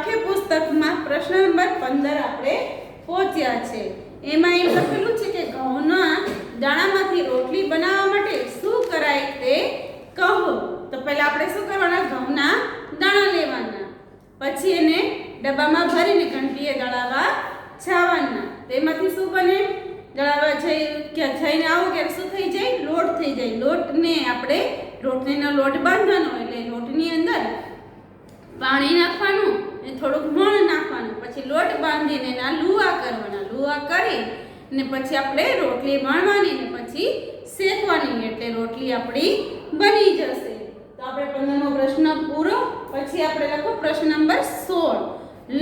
પાઠ્યપુસ્તકમાં પ્રશ્ન નંબર 15 આપણે પહોંચ્યા છે। એમાં એમ લખેલું છે કે ઘઉંના દાણામાંથી રોટલી બનાવવા માટે શું કરાય તે કહો। તો પહેલા આપણે શું કરવાના, ઘઉંના દાણા લેવાના, પછી એને ડબ્બામાં ભરીને ઘંટીએ દળાવવા છાવવાના। તેમાંથી શું બને, દળાવવા જઈને આવો ત્યારે શું થઈ જાય, લોટ થઈ જાય। લોટને આપણે રોટલીનો લોટ બાંધવાનો, એટલે લોટની અંદર પાણી નાખવાનું ને થોડુંક મોણ નાખવાનું, પછી લોટ બાંધીને એના લુવા કરવાના। લુવા કરી ને પછી આપણે રોટલી વણવાની ને પછી શેકવાની, એટલે રોટલી આપણી બની જશે। તો આપણે 15મો પ્રશ્ન પૂરો। પછી આપણે લખો પ્રશ્ન નંબર 16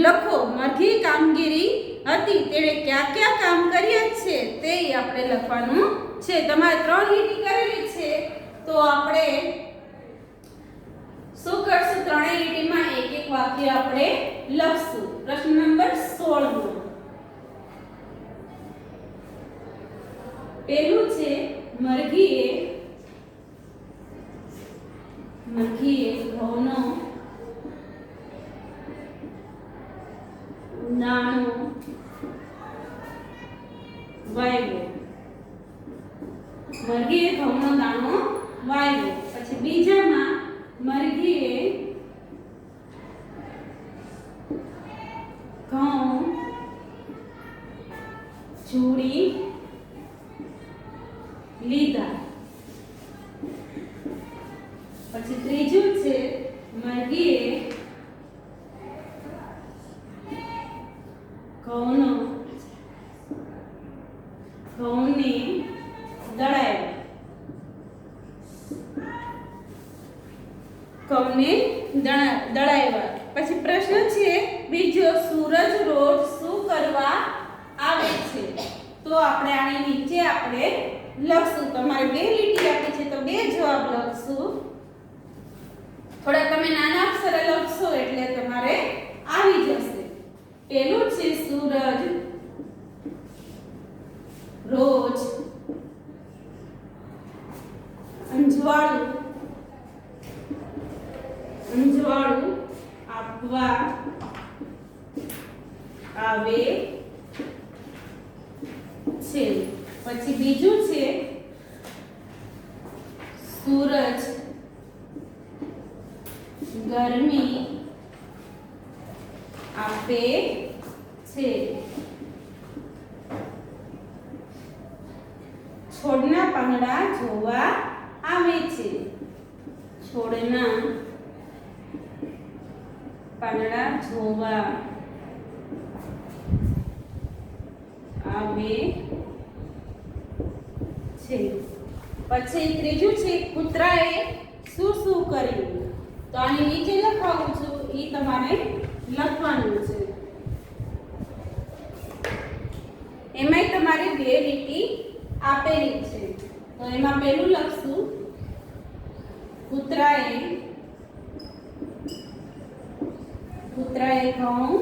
લખો, મરઘી કામગીરી હતી તેણે ક્યાં ક્યાં કામ કર્યા છે તે આપણે લખવાનું છે। તમારે 3 લીટી કરેલી છે, તો આપણે શું કરશું, ત્રણેય લીટીમાં એક એક વાક્ય આપણે લખશું। પ્રશ્ન નંબર 16 પહેલું છે, મરઘીએ ઘઉંનો દાણો વાવ્યો। મરઘીએ ઘઉંનો દાણો વાવ્યો। પછી બીજામાં, મરઘીએ ઘઉં ચૂડી લીધા। પછી ત્રીજું છે, મરઘીએ ઘઉંને દળાવ્યા। પછી પ્રશ્ન છે બીજો, સૂરજ રોજ શું કરવા આવે છે? તો આપણે આની નીચે આપણે લખશું। તમારે 2 લીટી આપી છે તો 2 જવાબ લખશું। થોડા તમે નાના અક્ષરે લખશો એટલે તમારે આવી જશે। પહેલું છે, સૂરજ રોજ અંજવાળું આપવા આવે છે। પછી બીજું છે, સૂરજ ગરમી આપે છે। છોડના પાંદડા જોવા આવે છે। છોડના પાંદડા જોવા આવે છે। પછી ત્રીજું છે, કૂતરાએ શું શું કર્યું? તો આની નીચે લખાવું છું, એ તમારે લખવાનું છે। એમાંય તમારે 2 લીટી આપેલી છે, તો એમાં પહેલું લખશું, કૂતરાએ ઘઉં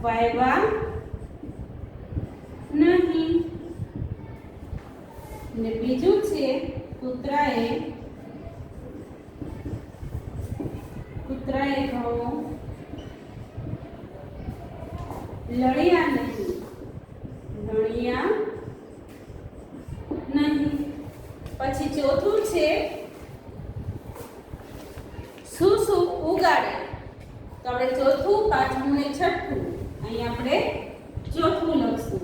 વાવ્યા નહીં। ને બીજું છે, કૂતરાએ ઘઉં લણ્યા નહીં। પછી ચોથું છે, શું શું ઉગાડે? તો આપણે ચોથું, પાંચમું ને છઠ્ઠું, અહીં આપણે ચોથું લખશું।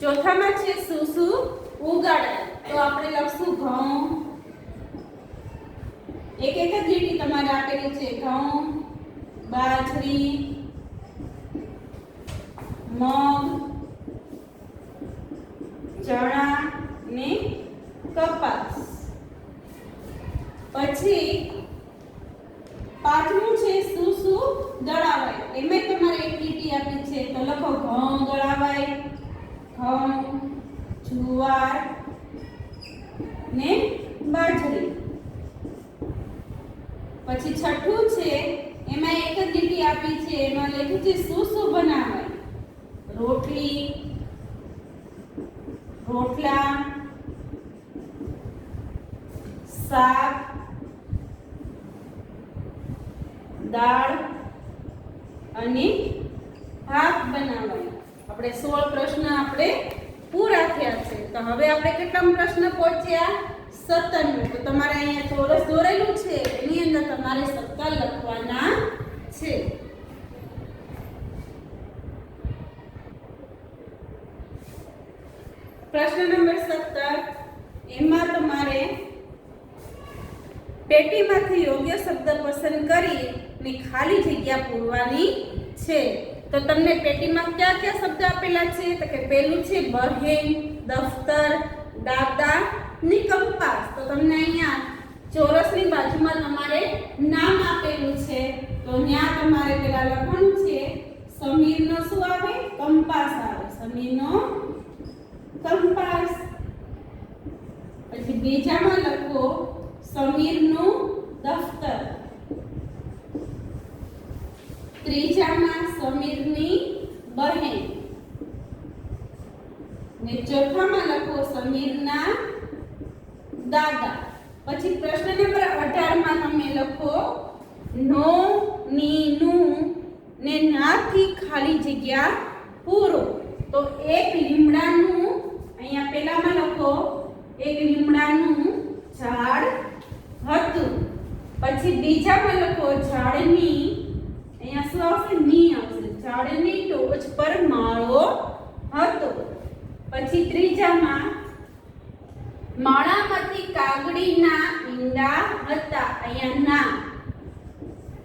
ચોથામાં છે, શું શું ઉગાડે? તો આપણે લખશું ઘઉં, એક જ લીટી તમારે આપેલી છે, ઘઉં, બાજરી, મગ, ચણા ને કપાસ। પછી પાંચમું છે, શું શું દળાવાય? એમાં તમારે એક લીટી આપી છે, તો લખો ઘઉં દળાવાય, ઘઉં, જુવાર ને બાજરી। પછી છઠ્ઠું છે, એમાં એક જ લીટી આપી છે, એમાં લખ્યું છે શું શું બનાવાય? રોટલી, રોટલા, શાક, દાળ અને ભાત બનાવાય. આપણે 16 પ્રશ્ન આપણે પૂરા થયા છે. તો હવે આપણે કેટલા પ્રશ્ન પહોંચ્યા? 17. તો તમારે અહીંયા ચોરસ દોરેલું છે, એની અંદર તમારે 17 લખવાના છે. પ્રશ્ન નંબર 17, એમાં તમારે પેટીમાંથી યોગ્ય શબ્દ પસંદ કરીને ખાલી જગ્યા પૂરવાની છે. તો તમને પેટીમાં કયા કયા શબ્દ આપેલા છે? તો કે પહેલું છે બહેન, દફતર, દાદા ની કંપાસ. તો તમને અહીંયા ચોરસની બાજુમાં તમારે નામ આપેલું છે. તો ત્યાં તમારે પેલા લખવાનું છે સમીરનો શું આવે? કંપાસ આવે. સમીરનો કંપાસ. પછી બીજામાં લખો સમીરનું દફતર. ત્રીજામાં સમીરની બહેન. ને ચોથામાં લખો સમીરના દાદા. પછી પ્રશ્ન નંબર 18 માં તમે લખો નો, ની, નું ને નાથી ખાલી જગ્યા પૂરો. તો એક લીમડાનું, અહીંયા પેલામાં લખો એક લીમડાનું ઝાડ હતું. પછી બીજામાં લખો ઝાડની, અહીંયા શું આવશે? ની આવશે. ઝાડની ટોચ પર માળો હતો. પછી ત્રીજામાં માળામાંથી કાગડીના ઈંડા હતા. અહીંયા ના.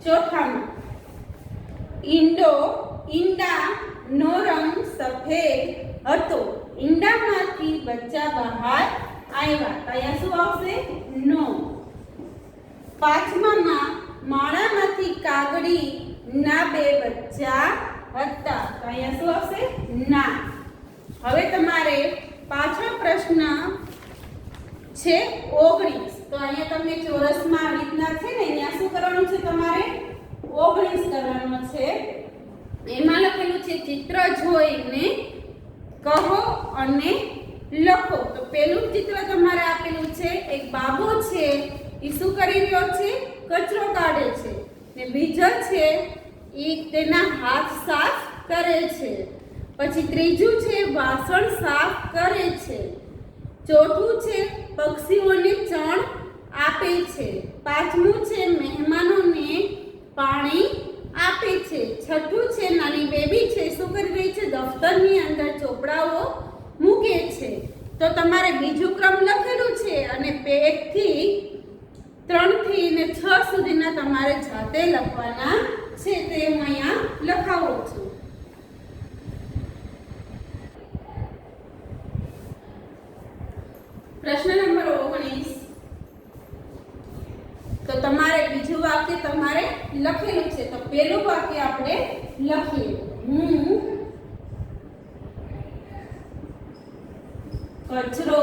ચોથામાં ઈંડા નો રંગ સફેદ હતો. ઈંડામાંથી બચ્ચા બહાર આવ્યા. તો અહીંયા શું આવશે? નો. પાંચમામાં માળામાંથી કાગડી ના બે બચ્ચા હતા. તો અહીંયા શું આવશે? ના. હવે તમારે પાછો પ્રશ્ન છે 19. તો અહીંયા તમને ચોરસમાં આવી રીતના છે ને, અહીંયા શું કરવાનું છે? તમારે 19 કરવાનું છે. એમાં લખેલું છે ચિત્ર જોઈને કહો અને લખો. તો પહેલું ચિત્ર તમારે આપેલું છે એક બાબો છે, એ શું કરી રહ્યો છે? કચરો કાઢે છે. ને બીજો છે એ તેના હાથ સાફ કરે છે. પછી ત્રીજું છે વાસણ સાફ કરે છે. ચોથું છે પક્ષીઓને ચણ આપે છે. પાંચમું છે મહેમાનોને પાણી આપે છે. છઠ્ઠું છે નાની બેબી છે, શું કરી રહી છે? દફતરની અંદર ચોપડાઓ મૂકે છે. તો તમારે બીજું ક્રમ લખેલું છે અને 1 થી 3 થી ને 6 સુધીના તમારે જાતે લખવાના છે. તે હું અહીંયા લખાવું છું. પ્રશ્ન નંબર 19. તો તમારે બીજું વાક્ય તમારે લખેલું છે. તો પહેલું વાક્ય આપણે લખીએ. હું કચરો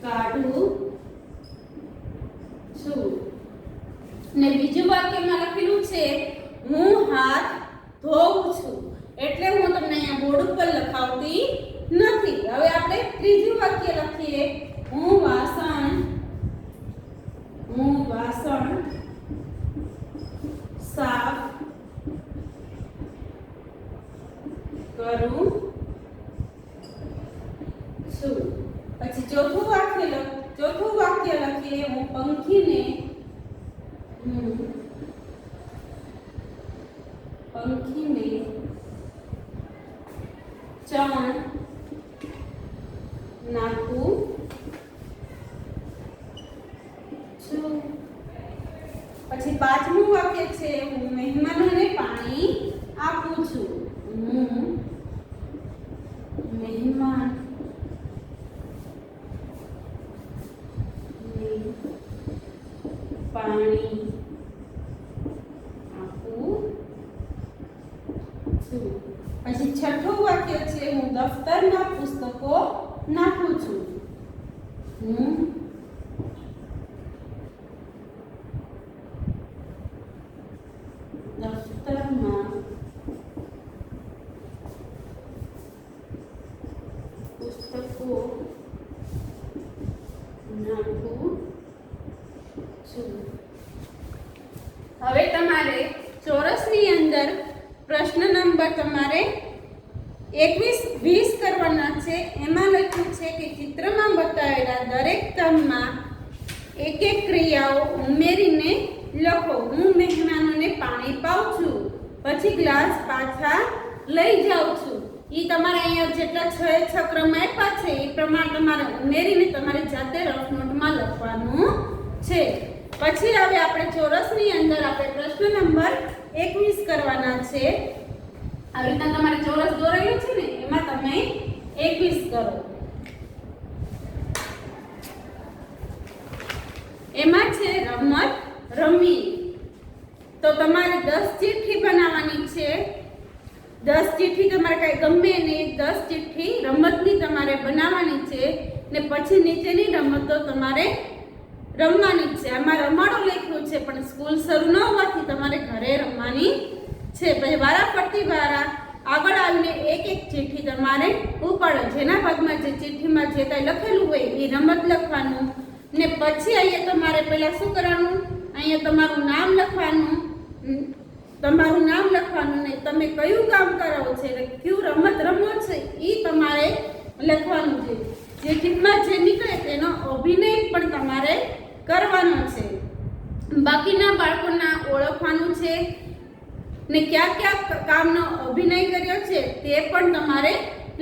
કાઢું છું. ને બીજું વાક્યમાં લખેલું છે હું હાથ ધોઉં છું. એટલે હું તમને અહીંયા બોર્ડ ઉપર લખાવતી નથી. હવે આપણે ત્રીજું વાક્ય લખીએ. હું વાસણ સાફ કરું છું. પછી ચોથું વાક્ય લખીએ. હું પંખીને ચણ નાખું છું. પછી પાંચમું વાક્ય છે હું મહેમાનોને પાણી આપું છું. હું મહેમાન પાણી આપું છું. પછી છઠ્ઠું વાક્ય છે હું દફતરમાં પુસ્તકો નાખું છું. હું દફતરમાં અંદર પ્રશ્ન નંબર તમારે 21-20 કરવાના છે. એમાં લખ્યું છે કે ચિત્રમાં બતાવેલા દરેક કામમાં એક એક ક્રિયાઓ ઉમેરીને લખો. હું મહેમાનોને પાણી પાઉં છું, પછી ગ્લાસ પાછા લઈ જાઉં છું. એ તમારે અહીંયા જેટલા 6 ક્રમ આપ્યા છે એ પ્રમાણે તમારે ઉમેરીને તમારી જાતે રફ નોટમાં લખવાનું છે. પછી હવે આપણે ચોરસની અંદર આપણે પ્રશ્ન નંબર 21 કરવાના છે. આવી રીતના તમારે ચોરસ દોરેલું છે ને એમાં તમે 21 કરો. એમાં છે રમત રમી. તો તમારે 10 ચિઠ્ઠી બનાવવાની છે. 10 ચિઠ્ઠી તમારે કઈ ગમે ને 10 ચિઠ્ઠી રમતની તમારે બનાવવાની છે ને પછી નીચેની રમતો તમારે રમવાની છે. આમાં રમાડો લખ્યું છે પણ સ્કૂલ શરૂ ન હોવાથી તમારે ઘરે રમવાની છે. પછી વારાફરતી વારા આગળ આવીને એક એક ચિઠ્ઠી તમારે ઉપાડો. જેના ભાગમાં જે ચિઠ્ઠીમાં જે કાંઈ લખેલું હોય એ રમત લખવાનું ને પછી અહીંયા તમારે પહેલા શું કરવાનું, અહીંયા તમારું નામ લખવાનું. તમારું નામ લખવાનું ને તમે કયું કામ કરો છો એટલે કયું રમત રમો છે એ તમારે લખવાનું છે. જે ચિઠ્ઠીમાં જે નીકળે તેનો અભિનય પણ તમારે કરવાનો છે. બાકીના બાળકોના ઓળખવાનું છે ને ક્યાં ક્યાં કામનો અભિનય કર્યો છે તે પણ તમારે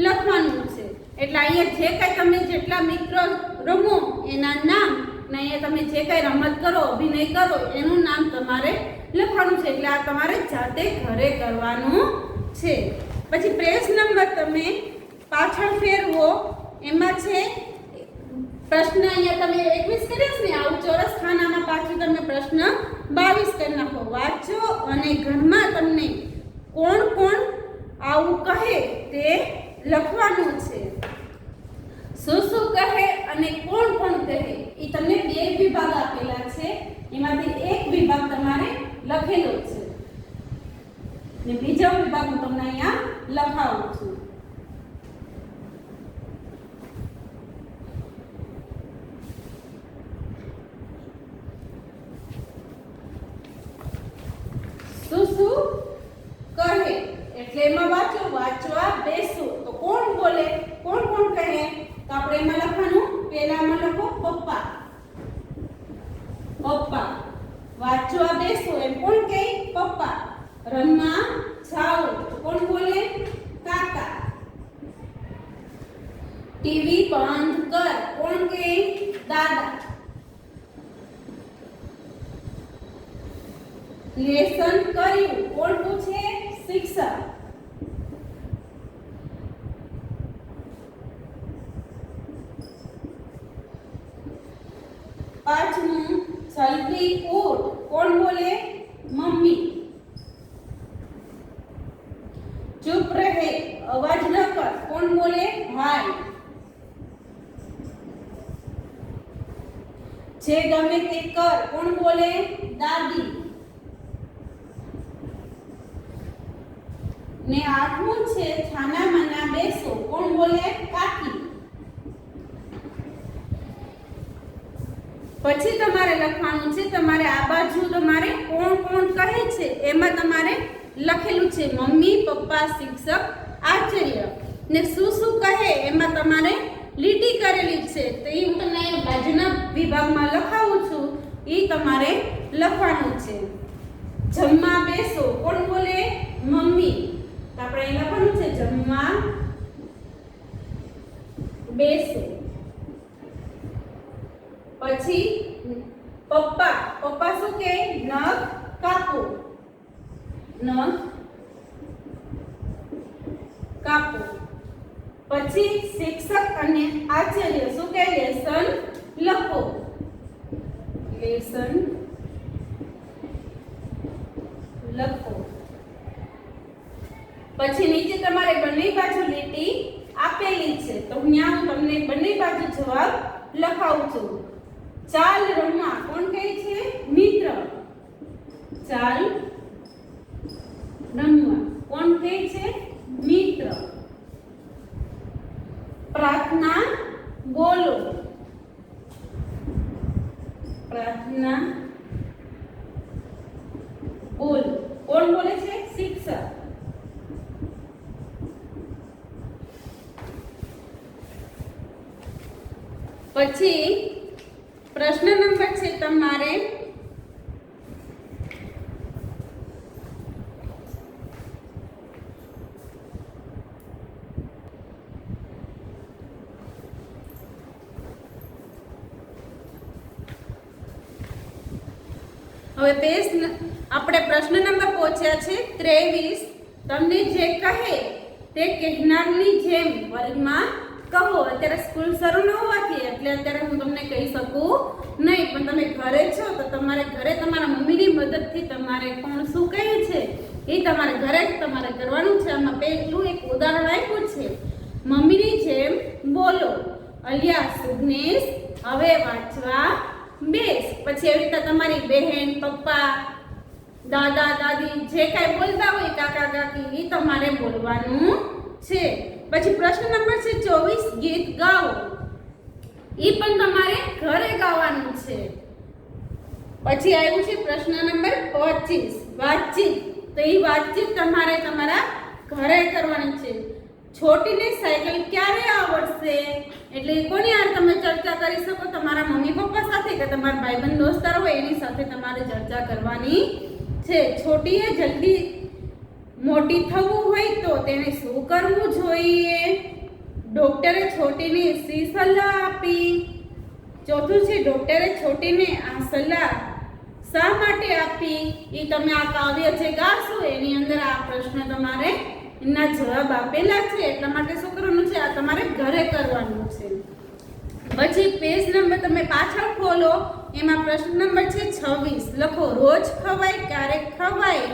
લખવાનું છે. એટલે અહીંયા જે કાંઈ તમે જેટલા મિત્રો રમો એના નામ ને અહીંયા તમે જે કાંઈ રમત કરો અભિનય કરો એનું નામ તમારે લખવાનું છે. એટલે આ તમારે જાતે ઘરે કરવાનું છે. પછી પેજ નંબર તમે પાછળ ફેરવો. એમાં છે પ્રશ્ન અહીંયા તમે 21 કર્યા છે ને આવું ચોરસ ખાનામાં પાછું તમે પ્રશ્ન 22 કરી નાખો. વાંચો અને ઘરમાં તમને કોણ કોણ આવું કહે તે લખવાનું છે. શું શું કહે અને કોણ કોણ કહે એ તમને 2 વિભાગ આપેલા છે. એમાંથી એક વિભાગ તમારે લખેલો છે ને બીજો વિભાગ હું તમને અહીંયા લખાવું છું. શું શું કહે એટલે એમાં વાંચો, વાંચવા બેસો. તો કોણ બોલે, કોણ કોણ કહે તો આપણે એમાં લખવાનું. પહેલામાં લખો પપ્પા. પપ્પા. વાંચવા બેસો એમ કોણ કહે? પપ્પા. રમવા જાઓ તો કોણ બોલે? કાકા. ટીવી બંધ કર કોણ કહે? દાદા. લેસન કર્યું કોણ પૂછે? શિક્ષક. પાંચમું જલ્દી ઉઠ કોણ બોલે? મમ્મી. ચૂપ રહે અવાજ ન કર કોણ બોલે? ભાઈ. જે ગમે તે કર કોણ બોલે? દાદી. ને આઠમું છે છાના માના બેસો કોણ બોલે? કાકી. પછી તમારે લખવાનું છે તમારે આ બાજુ તમારે કોણ કોણ કહે છે એમાં તમારે લખેલું છે મમ્મી, પપ્પા, શિક્ષક, આચાર્ય. ને શું શું કહે એમાં તમારે લીટી કરેલી છે તો એ હું તમને બાજુના વિભાગમાં લખાવું છું. એ તમારે લખવાનું છે. જમવા બેસો કોણ બોલે? મમ્મી. તો આપણે અહીં લખવાનું છે જમવા બેસો. પછી પપ્પા. પપ્પા શું કહે? નખ કાપો. નખ કાપો. પછી શિક્ષક અને આચાર્ય શું કહે? લેસન લખો. લેસન લખો. પછી નીચે તમારે બંને બાજુ લીટી આપેલી છે તો અહીંયા હું તમને બંને બાજુ જવાબ લખાવું છું. ચાલ રમવા કોણ કહે છે? મિત્ર. ચાલ રમવા કોણ કહે છે? મિત્ર. પ્રાર્થના બોલો. પ્રાર્થના બોલો કોણ બોલે છે? શિક્ષક. પછી પ્રશ્ન નંબર છે તમારે હવે આપણે પ્રશ્ન નંબર પહોંચ્યા છે 23. તમને જે કહે તે કહેનારની જેમ વર્ગમાં કહો. અત્યારે સ્કૂલ શરૂ ન હોવાથી એટલે અત્યારે હું તમને કહી શકું નહીં, પણ તમે ઘરે છો તો તમારે ઘરે તમારા મમ્મીની મદદથી તમારે કોણ શું કહે છે એ તમારે ઘરે તમારે કરવાનું છે. આમાં પહેલું એક ઉદાહરણ આપ્યું છે, મમ્મીની જેમ બોલો. અલિયા સુગ્નેશ હવે વાંચવા બેસ. પછી એવી રીતે તમારી બહેન, પપ્પા, દાદા, દાદી જે કાંઈ બોલતા હોય, કાકા, કાકી, એ તમારે બોલવાનું છે. પછી પ્રશ્ન નંબર છે 24. ગીત ગાઓ. એ પણ તમારે ઘરે ગાવાનું છે. પછી આવ્યું છે પ્રશ્ન નંબર 25. વાતચીત. તો એ વાતચીત તમારે તમારા ઘરે કરવાની છે. છોટીને સાયકલ ક્યારે આવડશે? એટલે કોની યાર તમે ચર્ચા કરી શકો? તમારા મમ્મી પપ્પા સાથે કે તમારા ભાઈબંધ દોસ્તાર હોય એની સાથે તમારે ચર્ચા કરવાની છે. છોટીએ જલ્દી મોટી થવું હોય તો તેને શું કરવું જોઈએ? ડોક્ટરે છોટીને શી સલાહ આપી? ચોથું છે ડોક્ટરે છોટીને આ સલાહ શા માટે આપી? એ તમે આ કાવ્ય જે ગાશો એની અંદર આ પ્રશ્ન તમારે એના જવાબ આપેલા છે, એટલા માટે શું કરવાનું છે? આ તમારે ઘરે કરવાનું છે. પછી પેજ નંબર તમે પાછળ ખોલો, એમાં પ્રશ્ન નંબર છે 26. લખો રોજ ખવાય, ક્યારેક ખવાય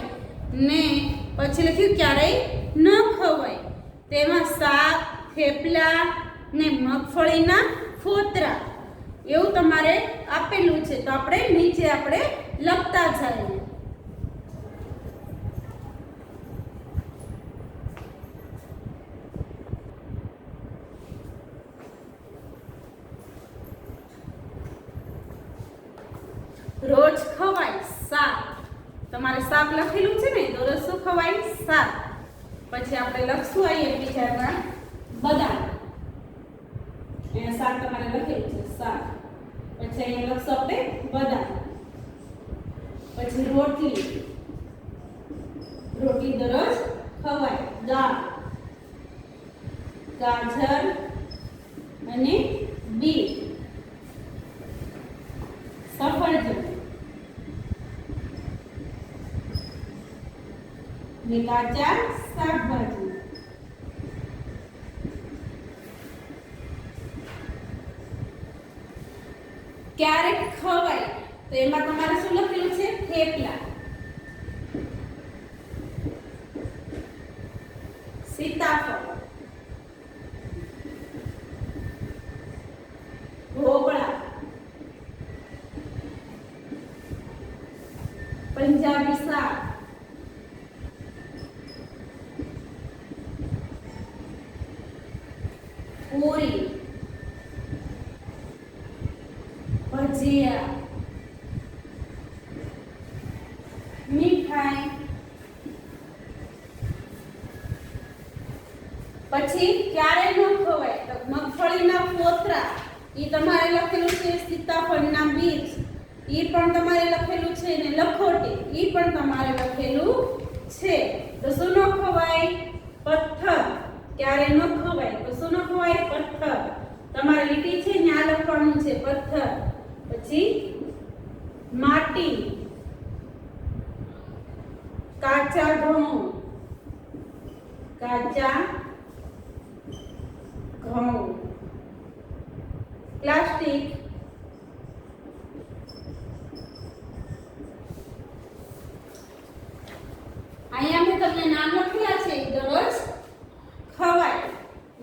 ને પછી લખ્યું ક્યારેય ન ખવાય. તેમાં શાક, થેપલા ને મગફળીના ફોતરા એવું તમારે આપેલું છે. તો આપણે નીચે આપણે લખતા જઈએ. રોજ ખવાય શાક, તમારે શાક લખેલું છે ને, તો રોજ શું ખવાય? શાક. પછી આપણે લખશું અહીંયા બીજામાં બદામ. અહીંયા શાક તમારે લખેલું છે શાક. પછી અહીંયા લખશું આપણે બદામ. પછી રોટલી, રોટલી દરરોજ ખવાય. દાળ, ગાજર અને બીટ, સફરજન ને કાચા શાકભાજી. ક્યારેક ખવાય તો એમાં તમારે શું લખેલું છે? થેપલા, સીતાફળ, ઢોકળા, પંજાબી શાક, પૂરી, ભજીયા, મીઠાઈ. પછી ક્યારે ન ખવાય તો મગફળીના ફોતરા, એ તમારે લખેલું છે. સીતાફળના બીજ, એ પણ તમારે લખેલું છે. ને લખોટી, એ પણ તમારે લખેલું છે. તો શું ન ખવાય? પથ્થર. ક્યારે ન ખવાય તો શું ન ખવાય? પથ્થર. તમારે લીટી છે ને આ લખવાનું છે પથ્થર. પછી માટી, કાચા ઘઉં, કાચા ઘઉં, પ્લાસ્ટિક, અહીંયા મેં તમને નામ લખ્યા છે. દરરોજ ખવાય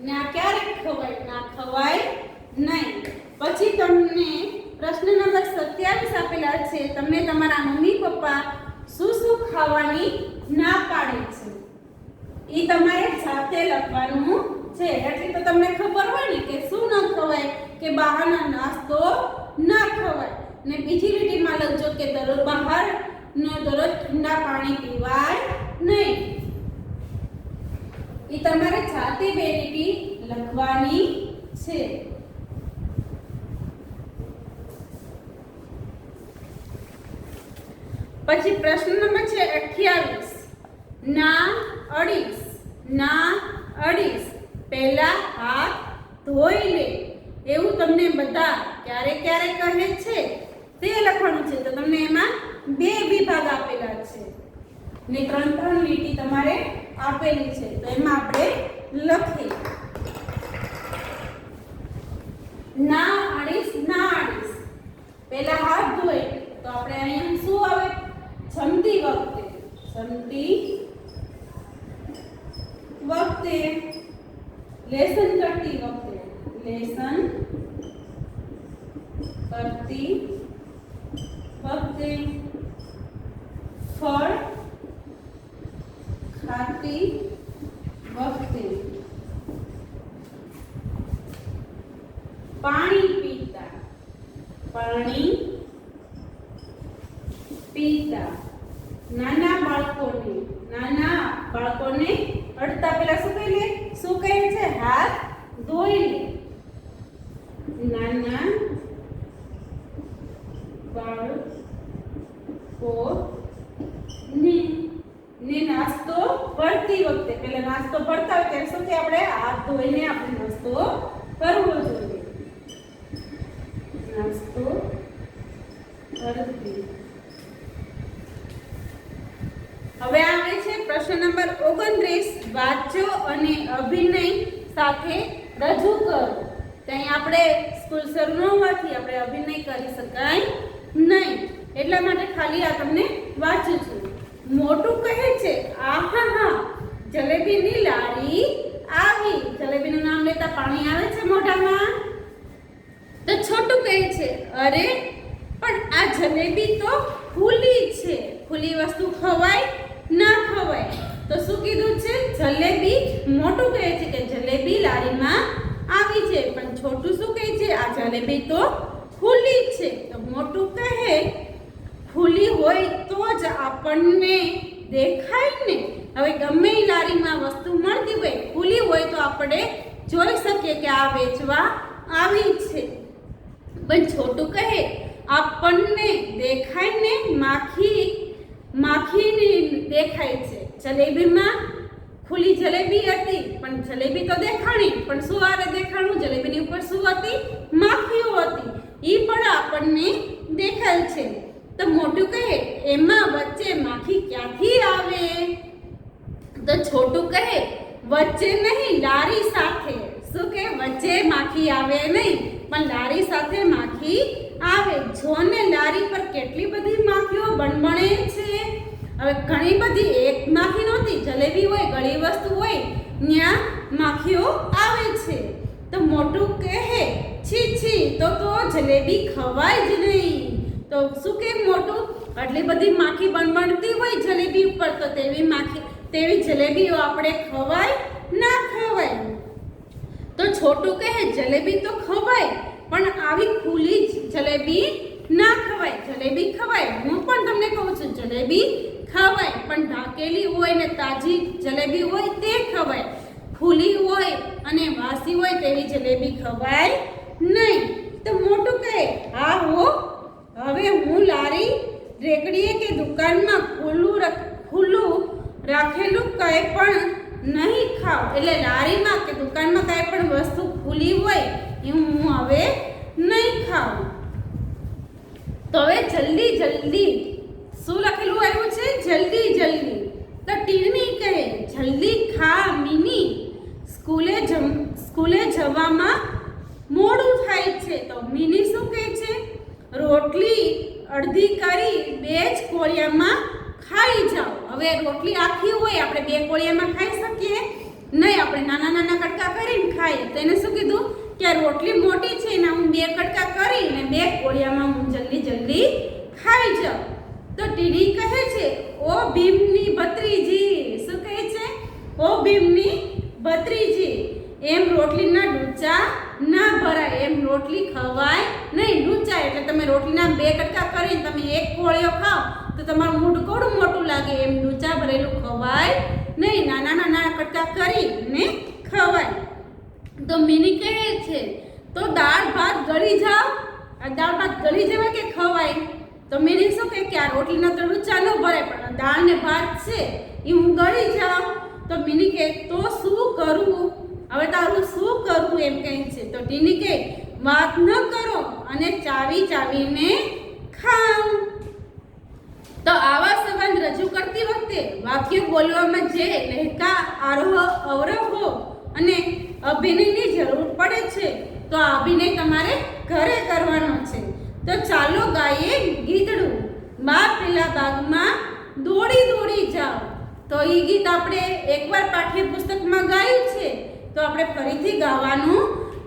ને આ ક્યારેક ખવાય, ના ખવાય નહીં. પછી તમને પ્રશ્ન નંબર 27 આપેલા છે. તમને તમારા મમ્મી પપ્પા શું શું ખાવાની ના પાડે છે એ તમારે જાતે લખવાનું છે. એટલે તો તમને ખબર હોય ને કે શું ન ખવાય, કે બહારનો નાસ્તો ના ખવાય. ને બીજી લીટીમાં લખજો કે દરરોજ બહારનો દરરોજ ઠંડા પાણી પીવાય નહીં. એ તમારે જાતે બે લીટી લખવાની છે. પછી પ્રશ્ન નંબર છે 28. ના અડીશ, ના અડીશ, પહેલા હાથ ધોઈ લે. એવું તમને બધા ક્યારે ક્યારે કહે છે તે લખવાનું છે. તો તમને એમાં 2 વિભાગ આપેલા છે ને 3 લીટી તમારે આપેલી છે. તો એમાં આપણે લખીએ ના અડીશ, ના અડીશ, પહેલા હાથ ધોઈ. તો આપણે અહીંયા શું આવે? જમતી વખતે, જમતી વખતે, લેસન કરતી વખતે, લેસન કરતી વખતે, ફળ ખાતી વખતે, પાણી પીતા, પાણી પીતા, નાના બાળકોને અડતા પહેલા શું કહી લે? શું કહે છે? હાથ ધોઈ લે. નાના બાળકોને નાસ્તો ભરતી વખતે, પહેલા નાસ્તો ભરતા હોય ત્યારે શું કે આપણે હાથ ધોઈને આપણે નાસ્તો કરવો જોઈએ. નાસ્તો ભરતી. હવે આવે છે પ્રશ્ન નંબર 29. વાંચો અને અભિનય સાથે રજૂ કરો. ત્યાં આપણે સ્કૂલ શરૂ ન હોવાથી આપણે અભિનય કરી શકાય નહીં, એટલા માટે ખાલી આ તમને વાંચું છું. મોટું કહે છે આહા, જલેબીની લારી આવી. જલેબીનું નામ લેતા પાણી આવે છે મોઢામાં. તો છોટું કહે છે અરે પણ આ જલેબી તો ખુલ્લી છે. ખુલ્લી વસ્તુ ખવાય ના ખવાય? તો શું કીધું છે? જલેબી. મોટું કહે છે કે જલેબી લારીમાં આવી છે, પણ છોટું શું કહે છે? આ જલેબી તો ખુલ્લી છે. તો મોટું કહે ખુલ્લી હોય તો જ આપણને દેખાય ને. હવે ગમે એ લારીમાં વસ્તુ મળતી હોય, ખુલ્લી હોય તો આપણે જોઈ શકીએ કે આ વેચવા આવી છે. પણ છોટું કહે આપણને દેખાય ને. માખીની દેખાય છે. જલેબીમાં ખુલ્લી જલેબી હતી, પણ જલેબી તો દેખાણી, પણ શું આરે દેખાણું? જલેબીની ઉપર શું હતી? માખીઓ હતી. એ પણ આપણને દેખાય છે. તો મોટું કહે એમાં વચ્ચે માખી ક્યાંથી આવે? તો છોટું કહે વચ્ચે નહીં, લારી સાથે. શું કે વચ્ચે માખી આવે નહીં, પણ લારી સાથે માખી આવે. જો ને લારી પર કેટલી બધી માખીઓ બણબણે છે. હવે ઘણી બધી, એક માખી નહોતી. જલેબી હોય, ગળી વસ્તુ હોય, ત્યાં માખીઓ આવે છે. તો મોટું કહે છી છી, તો જલેબી ખવાય જ નહીં. તો શું કે મોટું? આટલી બધી માખી બણબણતી હોય જલેબી ઉપર, તો તેવી જલેબીઓ આપણે ખવાય ના ખવાય? તો છોટું કહે જલેબી તો ખવાય, પણ આવી ખુલ્લી જલેબી ના ખવાય. જલેબી ખવાય, હું પણ તમને કહું છું જલેબી ખવાય, પણ ઢાકેલી હોય ને તાજી જલેબી હોય તે ખવાય. ખુલ્લી હોય અને વાસી હોય તેવી જલેબી ખવાય નહીં. તો મોટું કહે હા હો, હવે હું લારી, રેકડીએ કે દુકાનમાં ખુલ્લું રાખેલું કંઈ પણ નહીં ખાવ. એટલે લારીમાં કે દુકાનમાં કાંઈ પણ વસ્તુ ખુલ્લી હોય એ હું હવે નહીં ખાઉં. તો હવે જલ્દી જલ્દી, શું લખેલું આવ્યું છે? જલ્દી જલ્દી. તો ટીની કહે જલ્દી ખા મિની, સ્કૂલે જવામાં મોડું થાય છે. તો મિની શું કહે છે? રોટલી અડધી કરી 2 જ કોળિયામાં ખાઈ જાઓ. હવે રોટલી આખી હોય, આપણે 2 કોળિયામાં ખાઈ શકીએ નહીં. આપણે નાના નાના કટકા કરીને ખાઈએ. તો એને શું કીધું કે રોટલી મોટી છે ને હું 2 કટકા કરીને 2 કોળિયામાં હું જલ્દી જલ્દી ખાઈ જાઉં. તો ટીડી કહે છે ઓ ભીમની ભત્રીજી. શું કહે છે? ઓ ભીમની ભત્રીજી, એમ રોટલીના ડૂચા ના ભરાય. એમ રોટલી ખવાય નહીં. ડૂચા એટલે તમે રોટલીના 2 કટકા કરીને તમે 1 કોળિયો ખાઓ તો તમારું મોઢું કોડું મોટું લાગે. એમ ડૂચા ભરેલું ખવાય નહીં. નાના નાના કટકા કરીને ખવાય. તો મિની કહે છે તો દાળ ભાત ગળી જાવ. આ દાળ ભાત ગળી જવાય કે ખવાય? તો મેં શું કે આ રોટલીના તો ડૂચા ન ભરાય, પણ દાળ ને ભાત છે એ હું ગળી જાઉં. તો મિની કે તો શું કરવું, હવે તારું શું કરવું એમ કહે છે. તો ટીની કે વાત ન કરો અને ચાવી ચાવીને ખાઓ. તો આવા સંબંધ રજૂ કરતી વખતે વાક્ય બોલવામાં જે લહેકા, આરોહ, અવરોહો અને અભિનયની જરૂર પડે છે તો આ અભિનય તમારે ઘરે કરવાનો છે. તો ચાલો ગાઈએ ગીતડું, બા પેલા બાગમાં દોડી દોડી જાઓ. તો એ ગીત આપણે એકવાર પાઠ્યપુસ્તકમાં ગાયું છે તો આપણે ફરીથી ગાવાનું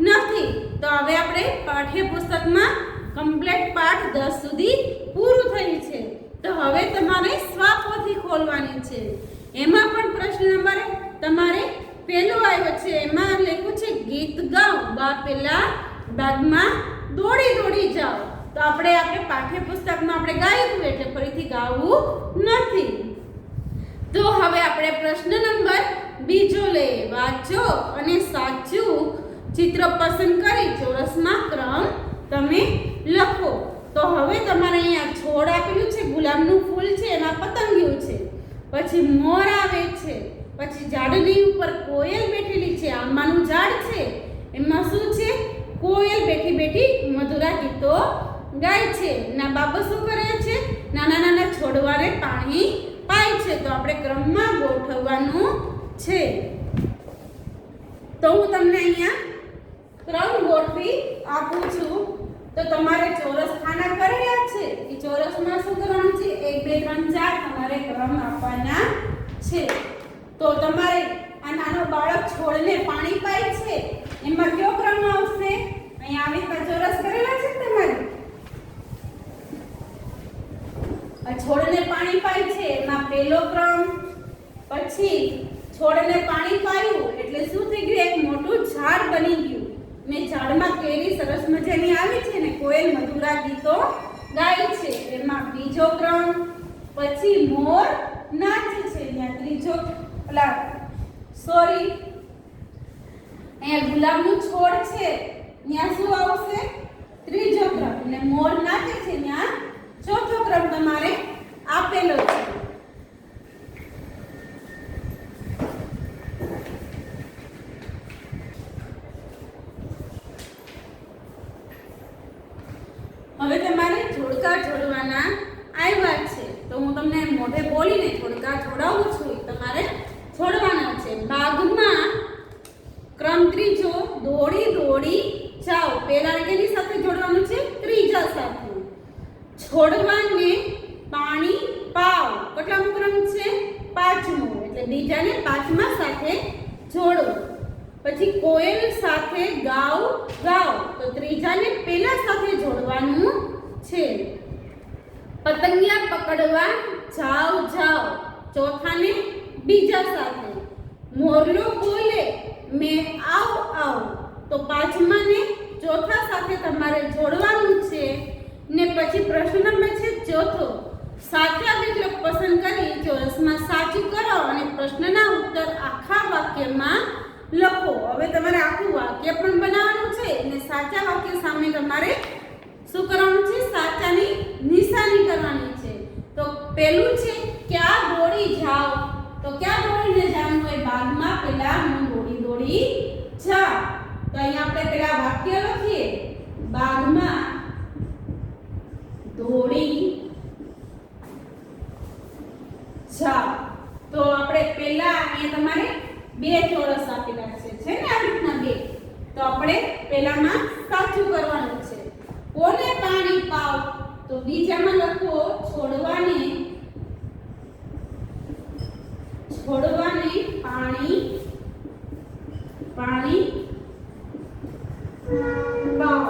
નથી. તો હવે આપણે પાઠ્યપુસ્તકમાં કમ્પ્લીટ પાઠ 10 સુધી પૂરું થયું છે. તો હવે તમારે સ્વાપોથી ખોલવાની છે. એમાં પણ પ્રશ્ન નંબર તમારે પહેલો આવ્યો છે, એમાં લખ્યું છે ગીત ગાઓ, બા પેલા બાગમાં દોડી દોડી જાઓ. તો આપણે પાઠ્યપુસ્તકમાં આપણે ગાયું હતું એટલે ફરીથી ગાવું નથી. તો હવે આપણે પ્રશ્ન નંબર બીજો લઈએ. વાંચો અને સાચું ચિત્ર પસંદ કરી ચોરસમાં ક્રમ તમે લખો. તો હવે તમારે અહીંયા છોડ આપેલું છે, ગુલાબનું ફૂલ છે, એમાં પતંગિયું છે, પછી મોર આવે છે, પછી ઝાડની ઉપર કોયલ બેઠેલી છે, આંબાનું ઝાડ છે, એમાં શું છે, કોયલ બેઠી બેઠી મધુરા ગીતો ગાય છે. ના બાબા શું કરે છે, નાના નાના છોડવાને પાણી પાય છે. તો આપણે ક્રમમાં ગોઠવવાનું છે. તો હું તમને અહીંયા ક્રમ ગોઠવી આપું છું. તો તમારે ચોરસ ખાના કરેલા છે એ ચોરસમાં શું કરવાનું છે, 1 2 3 4 તમારે ક્રમ આપવાના છે. તો તમારે આ નાનો બાળક છોડને પાણી પાય છે એમાં કયો ક્રમ આવશે, અહીંયા આવી રીતે ચોરસ કરેલા છે તમારે, આ છોડને પાણી પાય છે એમાં પહેલો ક્રમ. પછી છોડને પાણી પાયું એટલે શું થઈ ગયું, એક મોટું ઝાડ બની ગયું ને ઝાડમાં કેરી સરસ મજાની આવી છે ને કોયલ મધુરા ગીતો ગાય છે, એમાં બીજો ક્રમ. પછી મોર નાચે છે, ત્યાં ત્રીજો, અહીંયા ગુલાબનું છોડ છે ત્યાં શું આવશે, ત્રીજો ક્રમ. અને મોર નાચે છે ત્યાં ચોથો ક્રમ તમારે આપેલો છે. હવે તમારે જોડકા જોડવાના આવ્યા છે. તો હું તમને મોઢે બોલીને જોડકા જોડાવું છું, તમારે જોડવાના છે. બાગમાં ક્રમ ત્રીજો, દોડી દોડી જાઓ. પહેલા કેની સાથે જોડવાનું છે, ત્રીજા સાથે. છોડવાને પાણી પાવ, કેટલામો ક્રમ છે, પાંચમો, એટલે બીજાને પાંચમા સાથે જોડો. પછી કોયલ સાથે ગાઓ ગાઓ, તો ત્રીજાને પહેલા સાથે જોડવાનું છે. પતંગિયા પકડવા જાઓ જાઓ, ચોથાને બીજા સાથે. મોરલો બોલે મેં આવ આવ, તો પાંચમાને ચોથા સાથે તમારે જોડવાનું છે. ને પછી પ્રશ્ન નંબર છે ચોથો, સાચા વિકલ્પ પસંદ કરી ચોરસમાં સાચું કરો અને પ્રશ્નના ઉત્તર આખા વાક્યમાં લખો. હવે તમારે આખું વાક્ય પણ બનાવવાનું છે અને સાચા વાક્ય સામે તમારે શું કરવાનું છે, સાચાની નિશાની કરવાની છે. તો પહેલું છે ક્યાં દોડી જાઓ, તો ક્યાં દોડીને જવાનું હોય, બાગમાં પેલા હું દોડી દોડી જાઉં. તો અહીંયા આપણે પેલા વાક્ય લખીએ, બાગમાં દોડી જાઓ. તો આપણે પહેલા અહીંયા તમારે 2 ચોરસ આપેલા છે ને આ રીતના 2. તો આપણે પહેલામાં સાચું કરવાનું છે. કોને પાણી પાવ, તો બીજામાં લખો છોડવાને પાણી પાવ.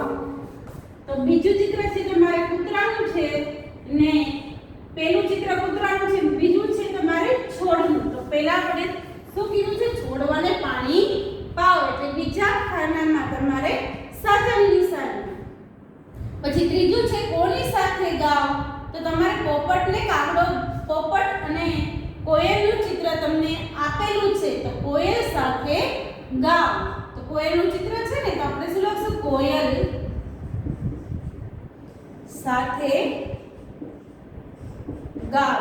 તો બીજું ચિત્ર છે તમારે કૂતરાનું છે ને પહેલું ચિત્ર કૂતરાનું છે, બીજું છે તમારે છોડનું. તો પહેલા આપણે શું કીધું છે, છોડવાને પાણી પાવ, એટલે બીજા ખાનામાં તમારે સાચાની નિશાની. પછી ત્રીજું છે કોની સાથે ગાઓ, તો તમારે પોપટને કાગડો, પોપટ અને કોયલનું ચિત્ર તમને આપેલું છે, તો કોયલ સાથે ગાઓ. તો કોયલનું ચિત્ર છે ને, તો આપણે શું લખશું, કોયલ સાથે ગાવ.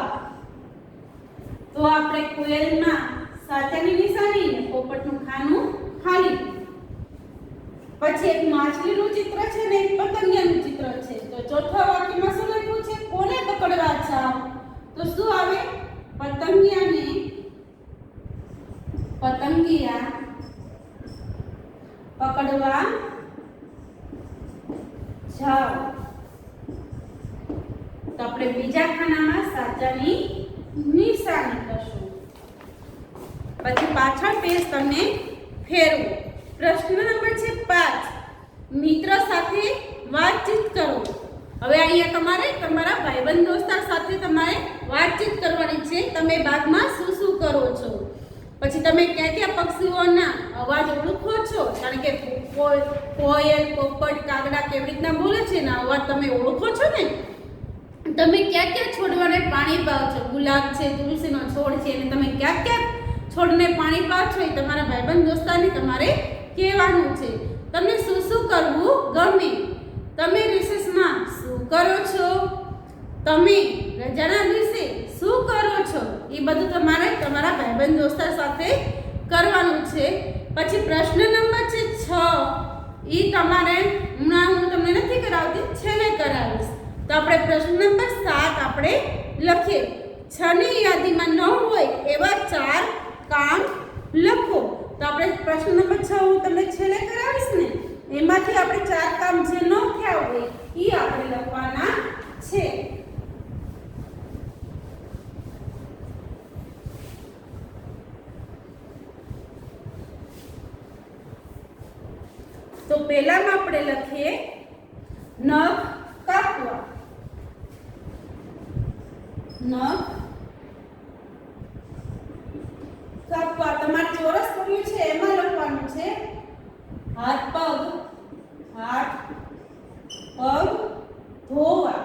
તો આપણે કોયલમાં સાચાની નિશાની ને પોપટનું ખાનું ખાલી. પછી એક માછલીનું ચિત્ર છે ને એક પતંગિયાનું ચિત્ર છે. તો ચોથા વાક્યમાં શું લખ્યું છે? કોને પકડવા જાવ? તો શું આવે? પતંગિયા પકડવા જાવ. તો આપણે બીજા ખાનામાં સાચાની નિશાની કરશું. પછી પાછળ પેજ તમને ફેરવો. પ્રશ્ન નંબર છે 5. મિત્ર સાથે વાતચીત કરો. હવે અહીંયા તમારે તમારા ભાઈબંધ દોસ્તાર સાથે તમારે વાતચીત કરવાની છે. તમે બાગમાં શું શું કરો છો? પછી તમે ક્યાં ક્યાં પક્ષીઓના અવાજ ઓળખો છો? કારણ કે કોયલ, પોપટ, કાગડા કેવી રીતના બોલે છે ને અવાજ તમે ઓળખો છો ને? તમે ક્યાં ક્યાં છોડવાને પાણી પાવ છો? ગુલાબ છે, તુલસીનો છોડ છે, અને તમે ક્યાં ક્યાં છોડને પાણી પાવ છો એ તમારા ભાઈબંધ દોસ્તારને તમારે કહેવાનું છે. તમને શું શું કરવું ગમે? તમે રિસેસમાં શું કરો છો? તમે રજાના દિવસે શું કરો છો? એ બધું તમારે તમારા ભાઈબંધ દોસ્તાર સાથે કરવાનું છે. પછી પ્રશ્ન નંબર છે 6. એ તમારે હમણાં હું તમને નથી કરાવતી, છેલ્લે કરાવીશ. તો આપણે પ્રશ્ન નંબર 7 આપણે લખીએ. 6 ની યાદીમાં ન હોય એવા 4 કામ લખો. તો આપણે પ્રશ્ન નંબર 6 હું તમને છેલ્લે કરાવીશ ને, એમાંથી આપણે 4 કામ જે ન થયા હોય એ આપણે લખવાના છે. તો પહેલામાં આપણે લખીએ નખ કાપવા. નખ કાપવા. તમારે ચોરસ કર્યું છે એમાં લખવાનું છે હાથ પગ ધોવા.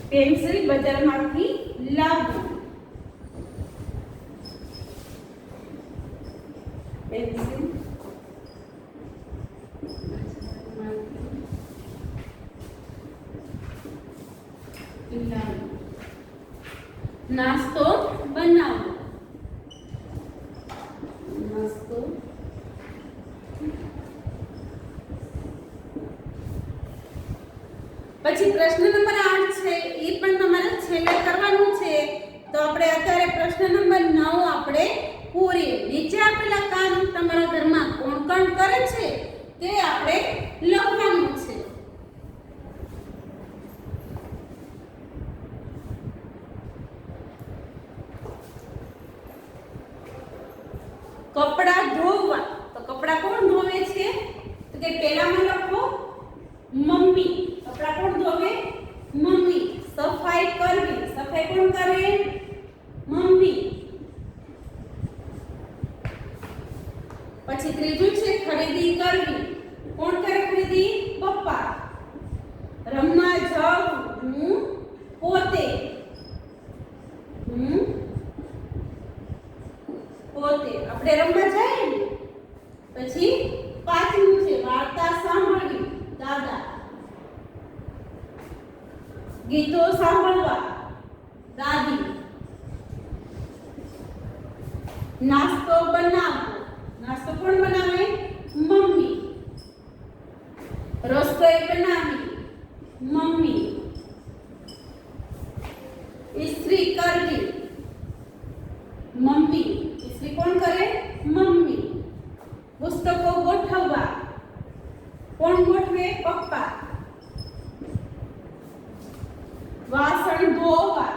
પેન્સિલ બજારમાંથી લાવવું. પેન્સિલ નાસ્તો બનાવો. નાસ્તો પછી પ્રશ્ન નંબર 8 છે એ પણ તમારે છેલ્લે કરવાનું છે. તો આપણે અત્યારે પ્રશ્ન નંબર 9 આપણે પૂરી. નીચે આપેલા કામ તમારા ઘરમાં કોણ કોણ કરે છે તે આપણે લખવાનું છે. કપડા ધોવા. તો કપડા કોણ ધોવે છે? તો કે પહેલામાં લખો મમ્મી. કપડા કોણ ધોવે? મમ્મી. સફાઈ કરવી. સફાઈ કોણ કરે? મમ્મી. પછી ત્રીજું છે ખરીદી કરવી. કોણ કરે ખરીદી? પપ્પા. રમવા જવું. હું પોતે. આપણે રમવા જઈએ ને. પછી પાંચમું છે વાર્તા સાંભળવી. દાદા. ગીતો સાંભળવા. દાદી. નાસ્તો બનાવવો. નાસ્તો કોણ બનાવે? મમ્મી. રસોઈ બનાવી. મમ્મી. ઇસ્ત્રી કરવી. મમ્મી. ઇસ્ત્રી કોણ કરે? મમ્મી. પુસ્તકો ગોઠવવા. કોણ ગોઠવે? પપ્પા. વાસણ ધોવા.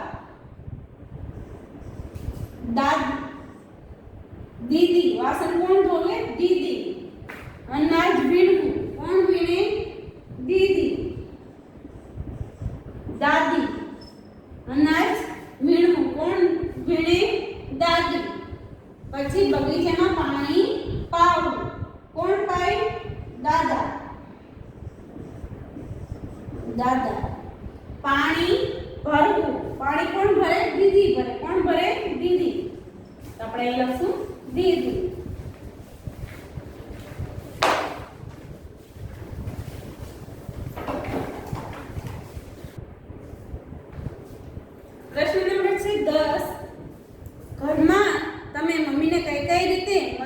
દીદી. વાસણ કોણ ધોવે? દીદી. અનાજ વીણવું. કોણ વીણે? દીદી. દાદી. અનાજ વીણવું. કોણ વીણે? દાદી. પછી બગીચામાં પાણી પાવું. કોણ પાય? દાદા. પાણી ભરવું. પાણી કોણ ભરે? દીદી ભરે. કોણ ભરે? દીદી. તો આપણે અહીં લખશું દીદી.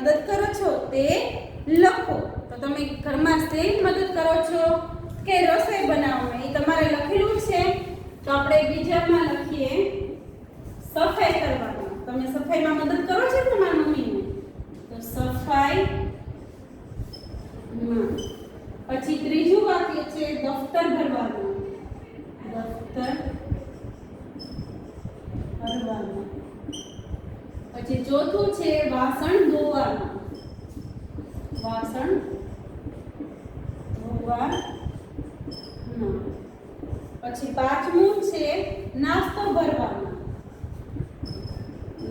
મદદ કરો છો તે લખો. તો તમે ઘરમાં શેની મદદ કરો છો કે રસોઈ બનાવવામાં, એ તમારે લખેલું છે. તો આપણે બીજામાં લખીએ સફાઈ કરવાનું. તમે સફાઈમાં મદદ કરો છો તમારા મમ્મીને, તો સફાઈ. પછી ત્રીજું વાક્ય છે દફતર ભરવાનું. દફતર ભરવાનું. પછી ચોથું છે વાસણ ધોવાનું. વાસણ ધોવાનું. પછી પાંચમું છે નાસ્તો ભરવાનો.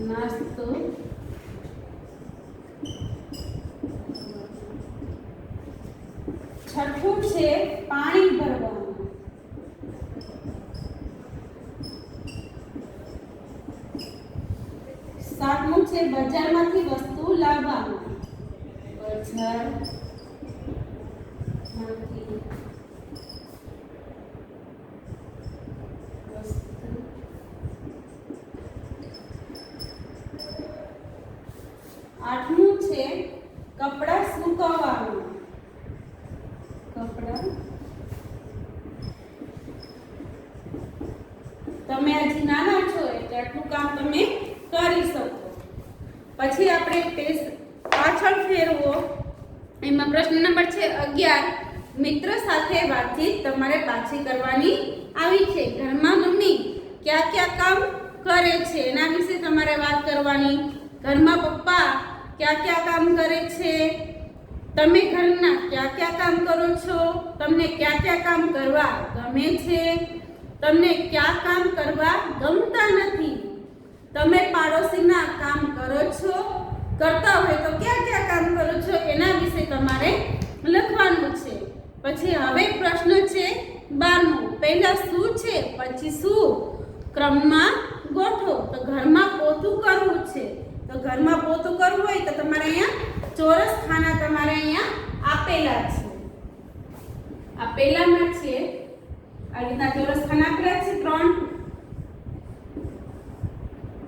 નાસ્તો. છઠ્ઠું છે પાણી ભરવાનું. સાતમું છે બજારમાંથી વસ્તુ લાવવાનું. બજારમાંથી વસ્તુ. આઠમું છે કપડાં સુકવવાનું. કપડાં. તમે હજી નાના છો એટલે આટલું કામ તમે કરી શકો. પછી આપણે પાછળ ફેરવો. એમાં પ્રશ્ન નંબર છે 11. મિત્ર સાથે વાતચીત તમારે પાછી કરવાની આવી છે. ઘરમાં મમ્મી કયા કયા કામ કરે છે એના વિશે તમારે વાત કરવાની. ઘરમાં પપ્પા કયા કયા કામ કરે છે. તમે ઘરના કયા કયા કામ કરો છો. તમને કયા કયા કામ કરવા ગમે છે. તમને કયા કામ કરવા ગમતા નથી. તમે પાડોશીના કામ કરો છો. કરતા હોય તો કયા કયા કામ કરો છો એના વિશે તમારે લખવાનું છે. પછી હવે પ્રશ્ન છે 12મો. પહેલા શું છે પછી શું ક્રમમાં ગોઠવો. તો ઘરમાં પોતું કરવું છે. તો ઘરમાં પોતું કરવું હોય તો તમારે અહીંયા ચોરસ ખાના તમારે અહીંયા આપેલા છે. આ પહેલામાં છે આ રીતના ચોરસ ખાના આપેલા છે 3.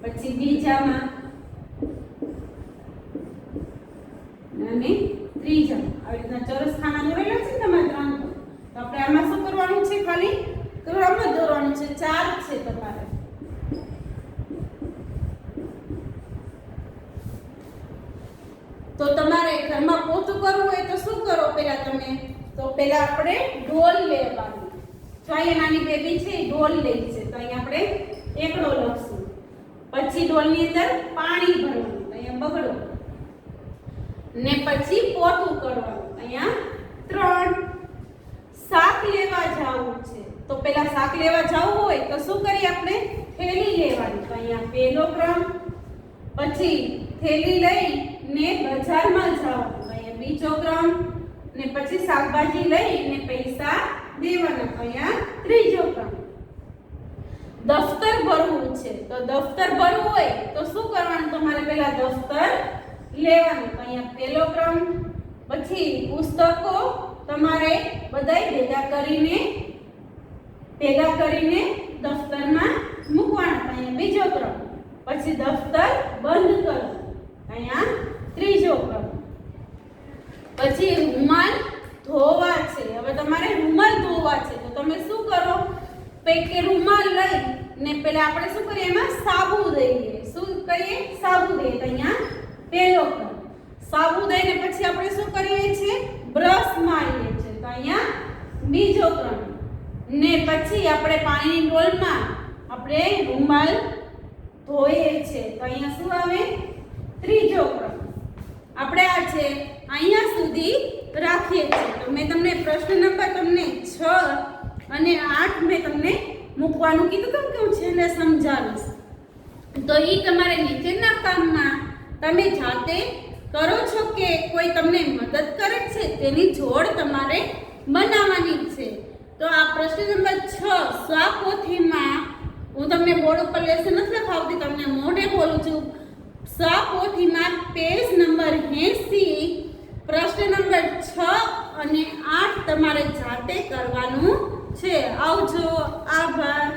પછી બીજામાં અને ત્રીજામાં આવી રીતના ચોરસ ખાના દોરેલા છે તમારે 3. તો આપણે આમાં શું કરવાનું છે? ખાલી ક્રમ દોરવાનું છે. 4 છે તમારે. તો તમારે ઘરમાં પોતું કરવું હોય તો શું કરો પહેલા તમે? તો પહેલા આપણે ઢોલ લેવાનું. જો અહીંયા નાની બેબી છે એ ઢોલ લે છે તો અહીંયા આપણે એકડો લખશું. પછી ઢોલની અંદર પાણી ભરવાનું. અહીંયા બગડો. ને પછી પોતું કરવાનું. અહીંયા 3. શાક લેવા જવું છે. તો પહેલા શાક લેવા જવું હોય તો શું કરીએ આપણે? થેલી લેવાની. તો અહીંયા પહેલો ક્રમ. પછી થેલી લઈને બજારમાં જવાનું. અહીંયા બીજો ક્રમ. ને પછી શાકભાજી લઈને પૈસા દેવાના. અહીંયા ત્રીજો ક્રમ. દફતર ભરવું છે. તો દફતર ભરવું હોય તો શું કરવાનું? તમારે પહેલા દફતર લેવાનું. તો અહીંયા પહેલો ક્રમ. પછી પુસ્તકો તમારે બધાય ભેગા કરીને દફતરમાં મૂકવાના. અહીંયા બીજો ક્રમ. પછી દફતર બંધ કરો. અહીંયા ત્રીજો ક્રમ. પછી રૂમાલ ધોવા છે. હવે તમારે રૂમાલ ધોવા છે તો તમે શું કરો? કે રૂમાલ લઈને પહેલા આપણે શું કરીએ? એમાં સાબુ દઈએ. શું કરીએ? સાબુ દઈએ. તો અહીંયા પહેલો ક્રમ. સાબુ દઈને પછી આપણે શું કરીએ છીએ? બ્રશ મારીએ છીએ. તો અહીંયા બીજો ક્રમ. ને પછી આપણે પાણીની ડોલમાં આપણે રૂમાલ ધોઈએ છીએ. તો અહીંયા શું આવે? ત્રીજો ક્રમ. આપણે આ છે અહીંયા સુધી રાખીએ છીએ. તો મેં તમને પ્રશ્ન નંબર 6 અને 8 મેં તમને મૂકવાનું કીધું હતું કે હું છેલ્લે સમજાવીશ. તો એ તમારે નીચેના કામમાં તમે જાતે કરો છો કે કોઈ તમને મદદ કરે છે તેની જોડ તમારે બનાવવાની છે. તો આ પ્રશ્ન નંબર 6 સ્વપોથીમાં હું તમને બોર્ડ ઉપર લેસન નથી લખાવતી, તમને મોઢે બોલું છું. સ્વપોથીમાં પેજ નંબર 80 પ્રશ્ન નંબર 6 અને 8 તમારે જાતે કરવાનું છે. આવજો. આભાર.